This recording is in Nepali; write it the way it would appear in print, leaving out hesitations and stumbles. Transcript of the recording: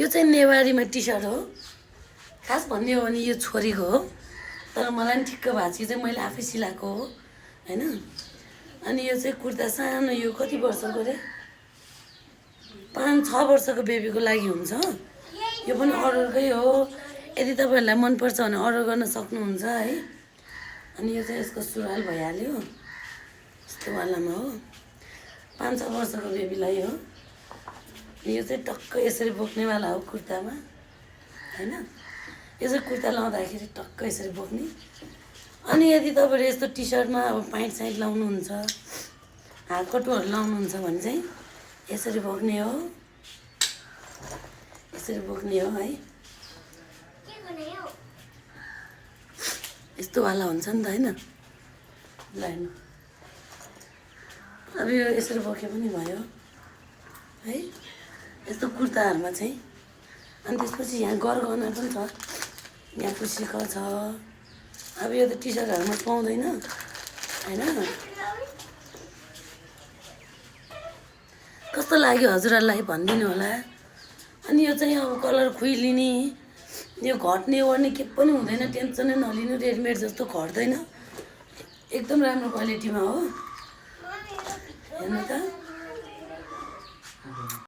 यो चाहिँ नेवारीमा टी सर्ट हो। खास भन्ने हो भने यो छोरीको हो, तर मलाई पनि ठिक्क भएको छ। चाहिँ मैले आफै सिलाएको हो हैन। अनि यो चाहिँ कुर्ता सानो, यो कति वर्षको रे, 5-6 वर्षको बेबीको लागि हुन्छ। यो पनि अर्डरकै हो। यदि तपाईँहरूलाई मनपर्छ भने अर्डर गर्न सक्नुहुन्छ है। अनि यो चाहिँ यसको सुरुवाल भइहाल्यो, यस्तो वालामा हो। 5-6 वर्षको बेबीलाई हो। यो चाहिँ टक्क यसरी बोक्नेवाला हो कुर्तामा हैन। यो चाहिँ कुर्ता लाउँदाखेरि टक्क यसरी बोक्ने। अनि यदि तपाईँले यस्तो टी सर्टमा अब प्यान्ट साइड लाउनुहुन्छ, हातकटुहरू लाउनुहुन्छ भने चाहिँ यसरी बोक्ने हो, यसरी बोक्ने हो है। यस्तो वाला हुन्छ नि त हैन। ल हेर्नु, अब यो यसरी बोके पनि भयो है, यस्तो कुर्ताहरूमा चाहिँ। अनि त्यसपछि यहाँ गरगहना पनि छ, यहाँ कुसीको छ। अब यो त टी सर्टहरूमा पाउँदैन हैन। कस्तो लाग्यो हजुरहरूलाई भनिदिनु होला। अनि यो चाहिँ अब कलर खुइलिने, यो घट्ने ओर्ने के पनि हुँदैन, टेन्सनै नलिनु। रेडमेड जस्तो घट्दैन, एकदम राम्रो क्वालिटीमा हो। हेर्नु त।